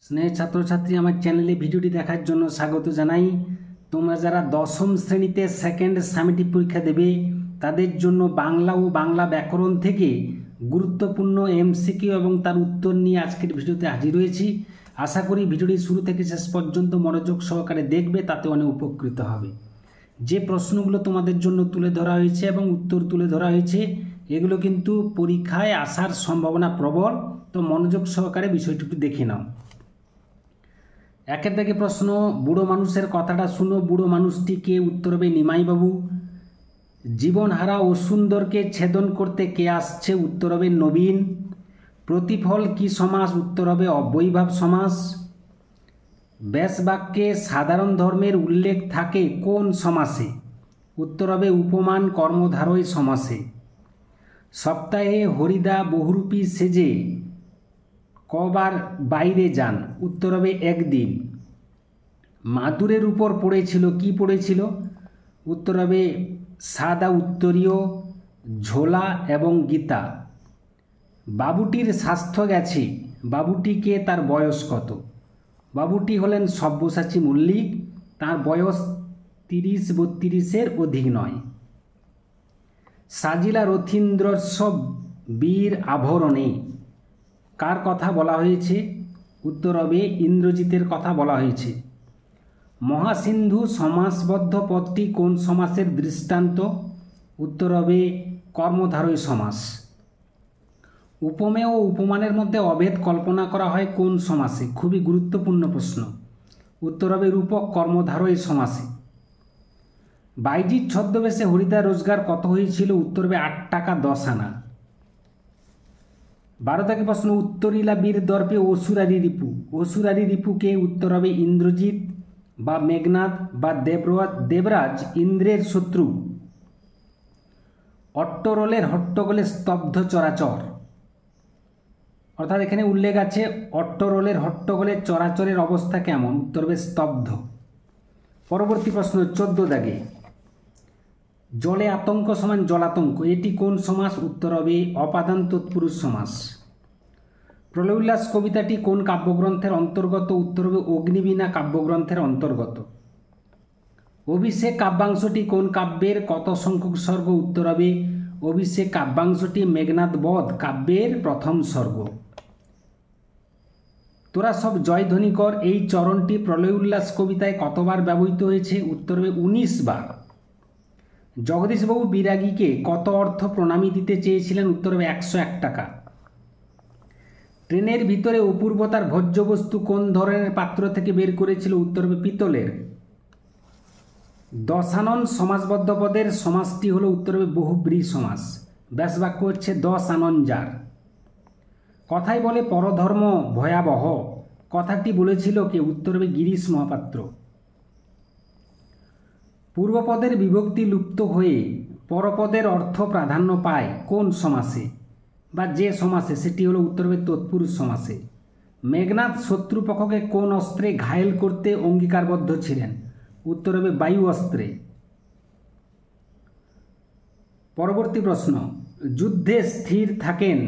স্নেহ ছাত্রছাত্রী, আমার চ্যানেলে ভিডিওটি দেখার জন্য স্বাগত জানাই। তোমরা যারা দশম শ্রেণীতে সেকেন্ড সামেটিভ পরীক্ষা দেবে তাদের জন্য বাংলা ও বাংলা ব্যাকরণ থেকে গুরুত্বপূর্ণ এমসিকিউ এবং তার উত্তর নিয়ে আজকের ভিডিওতে হাজির হয়েছি। আশা করি ভিডিওটি শুরু থেকে শেষ পর্যন্ত মনোযোগ সহকারে দেখবে, তাতে অনেক উপকৃত হবে। যে প্রশ্নগুলো তোমাদের জন্য তুলে ধরা হয়েছে এবং উত্তর তুলে ধরা হয়েছে এগুলো কিন্তু পরীক্ষায় আসার সম্ভাবনা প্রবল, তো মনোযোগ সহকারে বিষয়টি একটু দেখে নাও। একের থেকে প্রশ্ন, বুড়ো মানুষের কথাটা শুনো, বুড়ো মানুষটি কে? উত্তর হবে নিমাইবাবু। জীবনহারা ও সুন্দরকে ছেদন করতে কে আসছে? উত্তর হবে নবীন। প্রতিফল কি সমাস? উত্তর হবে অব্যয়ীভাব সমাস। ব্যাসবাক্যে সাধারণ ধর্মের উল্লেখ থাকে কোন সমাসে? উত্তর হবে উপমান কর্মধারয় সমাসে। সপ্তাহে হরিদা বহুরূপী সেজে কবার বাইরে যান? উত্তর হবে একদিন। মাদুরের উপর পড়েছিল, কি পড়েছিল? উত্তর হবে সাদা উত্তরীয়, ঝোলা এবং গীতা। বাবুটির স্বাস্থ্য গেছে, বাবুটিকে তার বয়স কত? বাবুটি হলেন সব্যসাচী মল্লিক, তার বয়স 30-32-এর অধিক নয়। সাজিলা রথীন্দ্রস্ব বীর আভরণে কার কথা বলা হয়েছে? উত্তর হবে ইন্দ্রজিতের কথা বলা হয়েছে। মহাসিন্ধু সমাসবদ্ধ পদটি কোন সমাসের দৃষ্টান্ত? উত্তর হবে কর্মধারয় সমাস। উপমেয় ও উপমানের মধ্যে অভেদ কল্পনা করা হয় কোন সমাসে? খুবই গুরুত্বপূর্ণ প্রশ্ন। উত্তর হবে রূপক কর্মধারয় সমাসে। বাইজির ছদ্মবেশে হরিদার রোজগার কত হয়েছিল? উত্তর হবে 8 টাকা 10 আনা। 12 থেকে প্রশ্ন, উত্তরীলা বীর দর্পে অসুরারি রিপু, অসুরারি রিপুকে? উত্তর হবে ইন্দ্রজিৎ বা মেঘনাদ বা দেবরাজ ইন্দ্রের শত্রু। অট্টরোলের হট্টগোলে স্তব্ধ চরাচর, অর্থাৎ এখানে উল্লেখ আছে অট্টরোলের হট্টগোলে চরাচরের অবস্থা কেমন? উত্তর হবে স্তব্ধ। পরবর্তী প্রশ্ন 14 দাগে, জলে আতঙ্ক সমান জলাতঙ্ক, এটি কোন সমাস? উত্তর হবে অপাদান তৎপুরুষ সমাস। প্রলয় উল্লাস কবিতাটি কোন কাব্যগ্রন্থের অন্তর্গত? উত্তর হবে অগ্নিবীণা কাব্যগ্রন্থের অন্তর্গত। অভিষেক কাব্যাংশটি কোন কাব্যের কত সংখ্যক স্বর্গ? উত্তর হবে অভিষেক কাব্যাংশটি মেঘনাদ বধ কাব্যের প্রথম স্বর্গ। তোরা সব জয়ধ্বনি কর, এই চরণটি প্রলয় উল্লাস কবিতায় কতবার ব্যবহৃত হয়েছে? উত্তর হবে 19 বার। জগদীশবাবু বিরাগীকে কত অর্থ প্রণামী দিতে চেয়েছিলেন? উত্তর হবে 101 টাকা। ট্রেনের ভিতরে অপূর্বতার ভোজ্যবস্তু কোন ধরনের পাত্র থেকে বের করেছিল? উত্তর হবে পিতলের। দশানন সমাসবদ্ধ পদের সমাসটি হলো? উত্তর হবে বহুব্রী সমাস। ব্যাসবাক্য হচ্ছে 10 আনন যার। কথাই বলে পরধর্ম ভয়াবহ, কথাটি বলেছিল কে? উত্তর হবে গিরিশ মহাপাত্র। পূর্বপদের বিভক্তি লুপ্ত হয়ে পরপদের অর্থ প্রাধান্য পায় কোন সমাসে বা যে সমাসে? সেটি হলো উত্তর হবে তৎপুরুষ সমাসে। মেঘনাদ শত্রুপক্ষকে কোন অস্ত্রে ঘায়েল করতে অঙ্গীকারবদ্ধ ছিলেন? উত্তর হবে বায়ু অস্ত্রে। পরবর্তী প্রশ্ন, যুদ্ধে স্থির থাকেন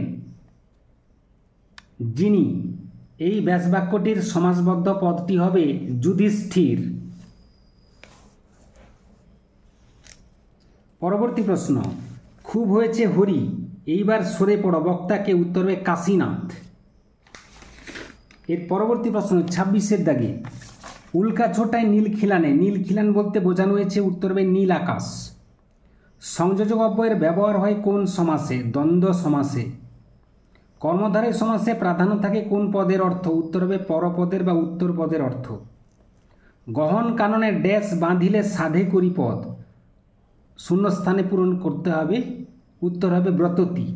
যিনি, এই ব্যাসবাক্যটির সমাসবদ্ধ পদটি হবে যুধিষ্ঠির। পরবর্তী প্রশ্ন, খুব হয়েছে হরি, এইবার সরে পড়ো, বক্তাকে? উত্তর হবে কাশীনাথ। এর পরবর্তী প্রশ্ন 26-এর দাগে, উল্কা ছোটায় নীল খিলানে, নীল খিলান বলতে বোঝানো হয়েছে? উত্তর হবে নীল আকাশ। সংযোজক অব্যয়ের ব্যবহার হয় কোন সমাসে? দ্বন্দ্ব সমাসে। কর্মধারয় সমাসে প্রাধান্য থাকে কোন পদের অর্থ? উত্তর হবে পরপদের বা উত্তর পদের অর্থ। গহন কাননে ড্যাশ বাঁধিলে সাধে করি পদ, শূন্যস্থানে পূরণ করতে হবে, উত্তর হবে ব্রততী।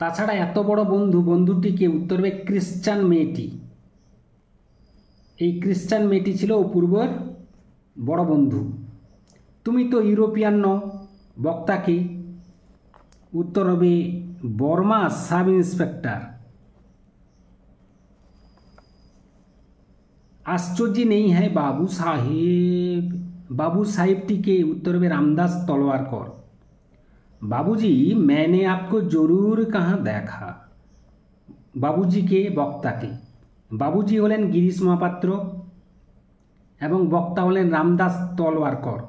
তাছাড়া এত বড় বন্ধু, বন্ধুটিকে? উত্তর হবে ক্রিশ্চান মেয়েটি। এই ক্রিশ্চান মেয়েটি ছিল অপূর্বর বড় বন্ধু। তুমি তো ইউরোপিয়ান ন, বক্তাকে? উত্তর হবে বর্মা সাব ইন্সপেক্টর। आश्चर्य नहीं है बाबू साहेब, बाबू साहेबटी के? उत्तर में रामदास तलवारकर। बाबूजी मैंने आपको जरूर कहाँ देखा, बाबूजी के? वक्ता के। বাবুজি হলেন গিরিশ মহাপাত্র এবং বক্তা হলেন রামদাস তলওয়ারকর।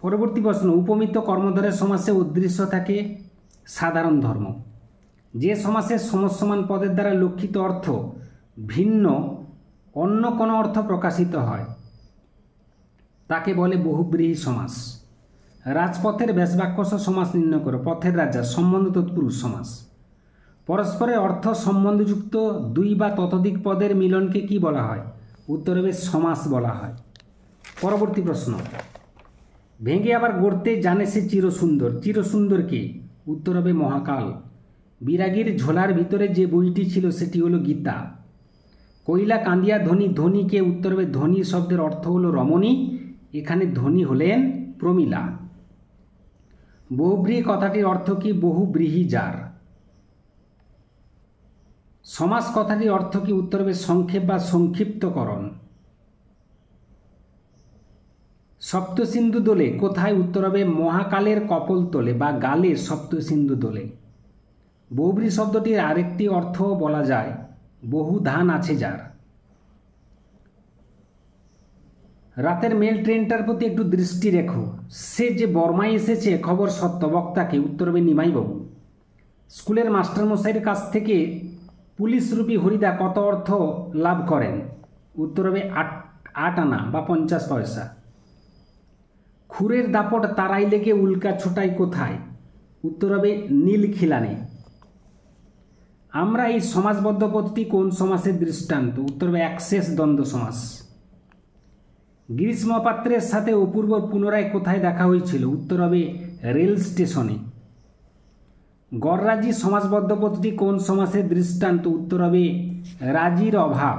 পরবর্তী প্রশ্ন, উপমিত কর্মধারয় সমাসে উদ্দেশ্য থাকে সাধারণ ধর্ম। যে সমাসে সমসমান পদের দ্বারা লক্ষিত অর্থ ভিন্ন অন্য কোনো অর্থ প্রকাশিত হয় তাকে বলে বহুব্রীহি সমাস। রাজপথের ব্যাসবাক্য সমাস নির্ণয় করো। পথের রাজা সম্বন্ধ তৎপুরুষ সমাস। পরস্পরের অর্থ সম্বন্ধযুক্ত দুই বা ততোধিক পদের মিলনকে কি বলা হয়? উত্তর হবে সমাস বলা হয়। পরবর্তী প্রশ্ন, ভেঙে আবার গড়তে জানে সে চিরসুন্দর। চিরসুন্দর কে? উত্তর হবে মহাকাল। বিরাগীর ঝোলার ভিতরে যে বইটি ছিল সেটি হলো গীতা। কৈলা কান্দিয়া ধনী। ধনী কে? উত্তর হবে ধনী শব্দের অর্থ হলো রমণী, এখানে ধনী হলেন প্রমীলা। বহুব্রীহি কথাটির অর্থ কি? বহুব্রীহি যার। সমাস কথাটির অর্থ কি? উত্তর হবে সংক্ষেপ বা সংক্ষিপ্তকরণ। সপ্তসিন্ধু দোলে কোথায়? উত্তর হবে মহাকালের কপোলতলে বা গালের সপ্তসিন্ধু দোলে। বহুব্রীহি শব্দটির আরেকটি অর্থ বলা যায় বহু ধান আছে যার। রাতের মেল ট্রেনটার প্রতি একটু দৃষ্টি রেখো। সে যে বর্মায় এসেছে খবর সত্য। বক্তাকে? উত্তর হবে নিমাইবাবু। স্কুলের মাস্টারমশাইয়ের কাছ থেকে পুলিশরূপী হরিদা কত অর্থ লাভ করেন? উত্তর হবে 8 আনা বা 50 পয়সা। খুরের দাপট তারাই লেগে উল্কা ছোটাই কোথায়? উত্তর হবে নীলখিলানে। আমরা এই সমাসবদ্ধ পদটি কোন সমাসের দৃষ্টান্ত? উত্তর হবে একশেষ দ্বন্দ্ব সমাস। গিরিশ মহাপাত্রের সাথে অপূর্ব পুনরায় কোথায় দেখা হয়েছিল? উত্তর হবে রেল স্টেশনে। গররাজি সমাসবদ্ধ পদটি কোন সমাসের দৃষ্টান্ত? উত্তর হবে রাজির অভাব,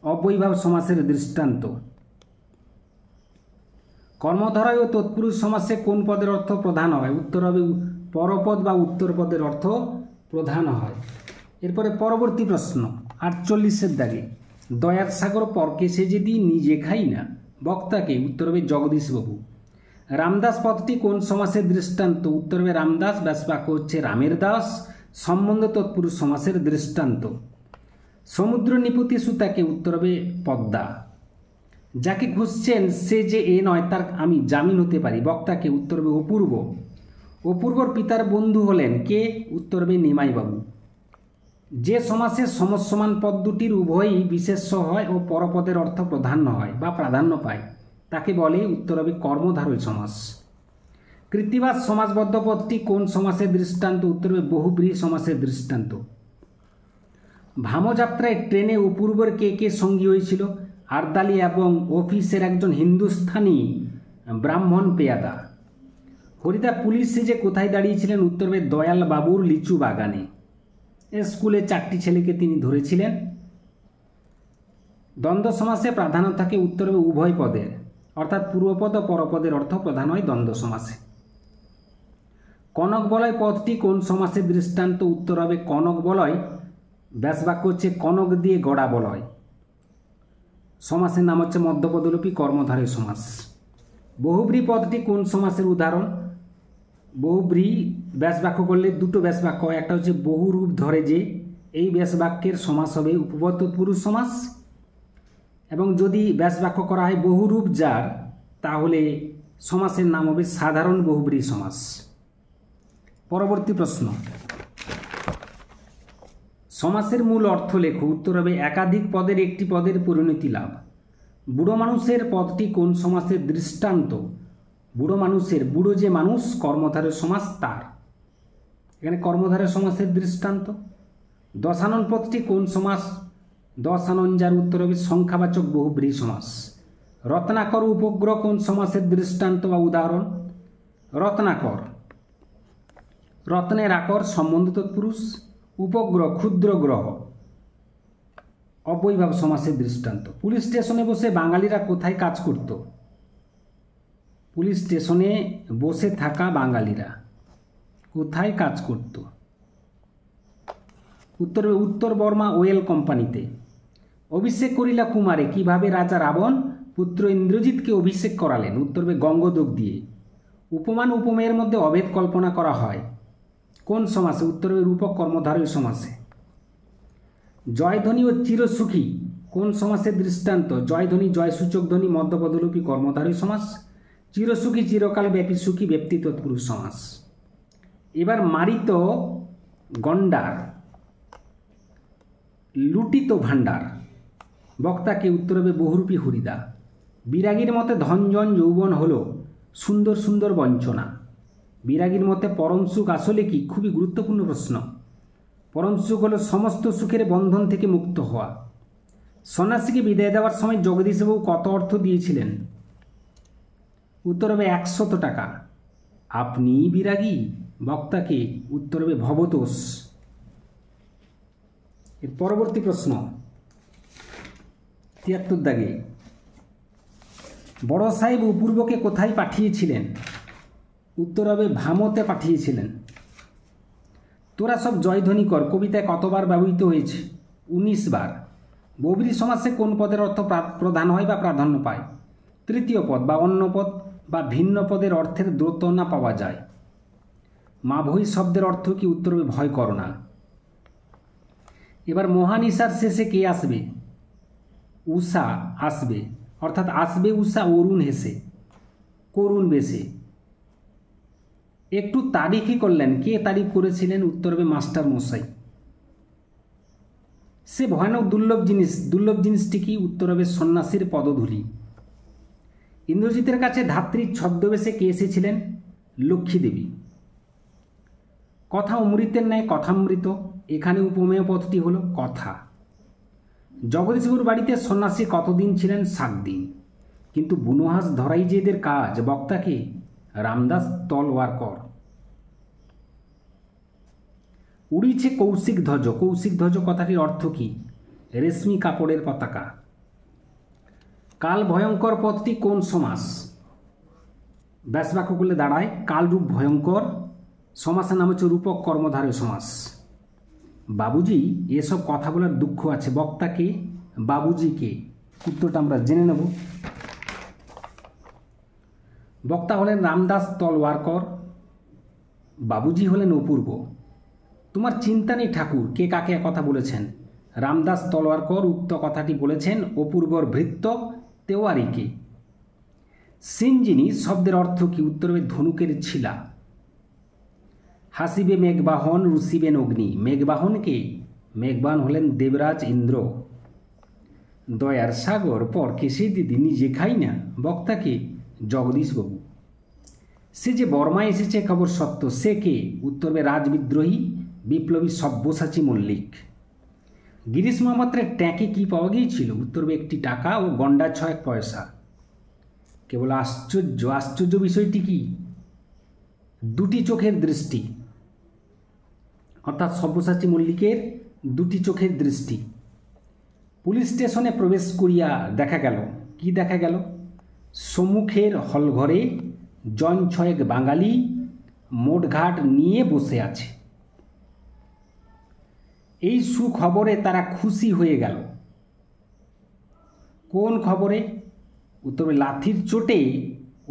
অবৈভাব সমাসের দৃষ্টান্ত। কর্মধারয় ও তৎপুরুষ সমাসে কোন পদের অর্থ প্রধান হয়? উত্তর হবে পরপদ বা উত্তর পদের অর্থ প্রধান হয়। এরপরে পরবর্তী প্রশ্ন 48-এর দাগে, দয়ার সাগর পরকে সে যদি নিজে খাই না। বক্তাকে? উত্তর হবে জগদীশবাবু। রামদাস পদটি কোন সমাসের দৃষ্টান্ত? উত্তর হবে রামদাস। ব্যাসবাক্য হচ্ছে রামের দাস, সম্বন্ধ তৎপুরুষ সমাসের দৃষ্টান্ত। সমুদ্র নিপতি সুতাকে? উত্তর হবে পদ্মা। যাকে খুঁজছেন সে যে এ নয় তার আমি জামিন হতে পারি। বক্তাকে? উত্তর হবে অপূর্ব। অপূর্বর পিতার বন্ধু হলেন কে? উত্তর হবে নিমাইবাবু। যে সমাসে সমসমান পদ দুটির উভয়ই বিশেষ্য হয় ও পরপদের অর্থ প্রাধান্য হয় বা প্রাধান্য পায় তাকে বলে? উত্তর হবে কর্মধারয় সমাস। কৃত্তিবাদ সমাসবদ্ধ পদটি কোন সমাসের দৃষ্টান্ত? উত্তর হবে বহুব্রীহি সমাসের দৃষ্টান্ত। ভামযাত্রায় ট্রেনে অপূর্বর কে কে সঙ্গী হয়েছিল? আর্দালি এবং অফিসের একজন হিন্দুস্থানি ব্রাহ্মণ পেয়াদা। হরিদা পুলিশ সেজে কোথায় দাঁড়িয়েছিলেন? উত্তর হবে দয়াল বাবুর লিচু বাগানে। স্কুলে 4টি ছেলেকে তিনি ধরেছিলেন। দ্বন্দ্ব সমাসে প্রাধান্য থাকে? উত্তর হবে উভয় পদের, অর্থাৎ পূর্বপদ ও পরপদের অর্থ প্রধান হয় দ্বন্দ্ব সমাসে। কনক বলয় পদটি কোন সমাসের দৃষ্টান্ত? উত্তর হবে কনক বলয়। ব্যাসবাক্য হচ্ছে কনক দিয়ে গড়া বলয়। সমাসের নাম হচ্ছে মধ্যপদলোপী কর্মধারয় সমাস। বহুব্রীহি পদটি কোন সমাসের উদাহরণ? বহুব্রীহি ব্যাসবাক্য করলে দুটো ব্যাসবাক্য হয়, একটা হচ্ছে বহুরূপ ধরে যে, এই ব্যাসবাক্যের সমাস হবে উপপদ তৎপুরুষ সমাস। এবং যদি ব্যাসবাক্য করা হয় বহুরূপ যার, তাহলে সমাসের নাম হবে সাধারণ বহুব্রীহি সমাস। পরবর্তী প্রশ্ন, সমাসের মূল অর্থ লেখো। উত্তর হবে একাধিক পদের একটি পদের পরিণতি লাভ। বুড়ো মানুষের পদটি কোন সমাসের দৃষ্টান্ত? বুড়ো মানুষের, বুড়ো যে মানুষ, কর্মধারয় সমাস তার, এখানে কর্মধারয় সমাসের দৃষ্টান্ত। দশানন পদটি কোন সমাস? দশানন যার, উত্তর হবে সংখ্যাবাচক বহুব্রীহি সমাস। রত্নাকর উপগ্রহ কোন সমাসের দৃষ্টান্ত বা উদাহরণ? রত্নাকর, রত্নের আকর সম্বন্ধ তৎপুরুষ। উপগ্রহ ক্ষুদ্র গ্রহ, অবৈভাব সমাসের দৃষ্টান্ত। পুলিশ স্টেশনে বসে বাঙালিরা কোথায় কাজ করত? পুলিশ স্টেশনে বসে থাকা বাঙালিরা কোথায় কাজ করত? উত্তর উত্তর বর্মা ওয়েল কোম্পানিতে। অভিষেক করিলা কুমারে, কিভাবে রাজা রাবণ পুত্র ইন্দ্রজিৎকে অভিষেক করালেন? উত্তর হবে গঙ্গোদক দিয়ে। উপমান উপমেয়ের মধ্যে অভেদ কল্পনা করা হয়। কোন সমাসে? উত্তর হবে রূপক কর্মধারয় সমাসে। জয়ধ্বনি ও চিরসুখী কোন সমাসের দৃষ্টান্ত? জয়ধ্বনি জয়সূচক ধ্বনি মধ্যপদলোপী কর্মধারয় সমাস, চিরসুখী চিরকাল ব্যাপী সুখী ব্যক্তি তৎপুরুষ সমাস। এবার মারিত গণ্ডার, লুটিত ভাণ্ডার, বক্তাকে? উত্তর হবে বহুরূপী হরিদা। বিরাগীর মতে ধনজন যৌবন হলো সুন্দর সুন্দর বঞ্চনা। বিরাগীর মতে পরম সুখ আসলে কি? খুবই গুরুত্বপূর্ণ প্রশ্ন। পরম সুখ হলো সমস্ত সুখের বন্ধন থেকে মুক্ত হওয়া। সন্ন্যাসীকে বিদায় দেওয়ার সময় জগদীশবাবু কত অর্থ দিয়েছিলেন? উত্তর হবে 100 টাকা। আপনি বিরাগী? বক্তাকে? উত্তর হবে ভবতোষ। এর পরবর্তী প্রশ্ন 73 দাগে, বড় সাহেব অপূর্বকে কোথায় পাঠিয়েছিলেন? উত্তর হবে ভামতে পাঠিয়েছিলেন। তোরা সব জয়ধ্বনি কর কবিতায় কতবার ব্যবহৃত হয়েছে? 19 বার। বহুব্রীহি সমাসে কোন পদের অর্থ প্রধান হয় বা প্রাধান্য পায়? তৃতীয় পদ বা অন্য পদ বা ভিন্ন পদের অর্থের দ্যোতনা পাওয়া যায়। মাভৈ শব্দের অর্থ কি? উত্তর হবে ভয় করো না। এবার মহানিশার শেষে কে আসবে? উষা আসবে, অর্থাৎ আসবে উষা অরুণ হেসে, করুণ বেশে। একটু তারিফই করলেন, কে তারিফ করেছিলেন? উত্তর হবে মাস্টার মশাই। সে ভয়ানক দুর্লভ জিনিসটি কি? উত্তর হবে সন্ন্যাসীর পদধূলি। ইন্দ্রজিতের কাছে ধাত্রীর ছদ্মবেশে কে এসেছিলেন? লক্ষ্মী দেবী। কথা অমৃতের ন্যায় কথামৃত, এখানে উপমেয় পদটি হলো কথা। জগদীশবাবুর বাড়িতে সন্ন্যাসী কতদিন ছিলেন? 7 দিন। কিন্তু বুনোহাস ধরাই যে এদের কাজ, বক্তাকে? রামদাস তলওয়ারকর। উড়িছে কৌশিক ধ্বজ, কৌশিক ধ্বজ কথাটির অর্থ কি? রেশমি কাপড়ের পতাকা। কাল ভয়ঙ্কর পদটি কোন সমাস? ব্যাসবাক্য করলে দাঁড়ায় কালরূপ ভয়ঙ্কর, সমাসের নাম হচ্ছে রূপক কর্মধারয় সমাস। বাবুজি, এসব কথা বলার দুঃখ আছে, বক্তাকে? বাবুজিকে। উত্তরটা আমরা জেনে নেব। বক্তা হলেন রামদাস তলওয়ারকর, বাবুজি হলেন অপূর্ব। তোমার চিন্তা নেই ঠাকুর, কে কাকে কথা বলেছেন? রামদাস তলওয়ারকর উক্ত কথাটি বলেছেন অপূর্বর ভৃত্য তেওয়ারিকে। সিঞ্জিনী শব্দের অর্থ কি? উত্তর হবে ধনুকের ছিলা। হাসিবে মেঘবাহন রুসিবেন অগ্নি, মেঘবাহনকে? মেঘবাহন হলেন দেবরাজ ইন্দ্র। দয়ার সাগর পরকে সে দিদি নিজে খাই না, বক্তাকে? জগদীশবাবু। সে যে বর্মায় এসেছে খবর সত্য, সে কে? উত্তর হবে রাজবিদ্রোহী বিপ্লবী সব্যসাচী মল্লিক। গিরিশ মহাপাত্রের ট্যাঁকে কি পাওয়া গিয়েছিল? উত্তর হবে 1 টাকা ও গন্ডা 6 পয়সা। কেবল আশ্চর্য বিষয়টি কি? 2টি চোখের দৃষ্টি, অর্থাৎ সব্যসাচী মল্লিকের 2টি চোখের দৃষ্টি। পুলিশ স্টেশনে প্রবেশ করিয়া দেখা গেল, কি দেখা গেল? সম্মুখের হলঘরে জন 6 বাঙালি মোটঘাট নিয়ে বসে আছে। এই সুখবরে তারা খুশি হয়ে গেল। কোন খবরে? উত্তর লাঠির চোটে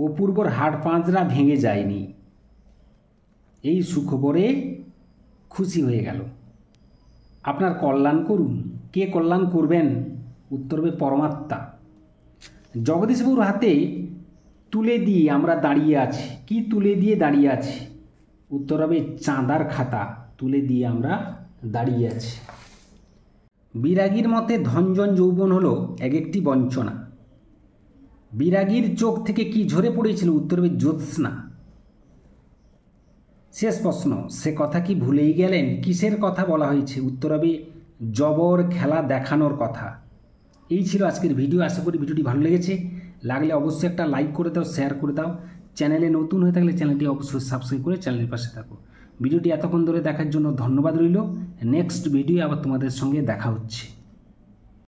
অপূর্বর হাড় পাঁজরা ভেঙে যায়নি। এই সুখবরে খুশি হয়ে গেল। আপনার কল্যাণ করুন, কে কল্যাণ করবেন? উত্তর হবে পরমাত্মা। জগদীশবাবুর হাতে তুলে দিয়ে আমরা দাঁড়িয়ে আছি, কি তুলে দিয়ে দাঁড়িয়ে আছি? উত্তর হবে চাঁদার খাতা তুলে দিয়ে আমরা দাঁড়িয়ে আছি। বিরাগীর মতে ধনজন যৌবন হলো এক একটি বঞ্চনা। বিরাগীর চোখ থেকে কি ঝরে পড়েছিল? উত্তর হবে জ্যোৎস্না। শেষ প্রশ্ন, সে কথা কি ভুলেই গেলেন? কিসের কথা বলা হয়েছে? উত্তর হবে জবর খেলা দেখানোর কথা। এই ছিল আজকের ভিডিও। আশা করি ভিডিওটি ভালো লেগেছে। লাগলে অবশ্যই একটা লাইক করে দাও, শেয়ার করে দাও। চ্যানেলে নতুন হয়ে থাকলে চ্যানেলটি অবশ্যই সাবস্ক্রাইব করে চ্যানেলের পাশে থাকো। ভিডিওটি এতক্ষণ ধরে দেখার জন্য ধন্যবাদ রইল। নেক্সট ভিডিও আবার তোমাদের সঙ্গে দেখা হচ্ছে।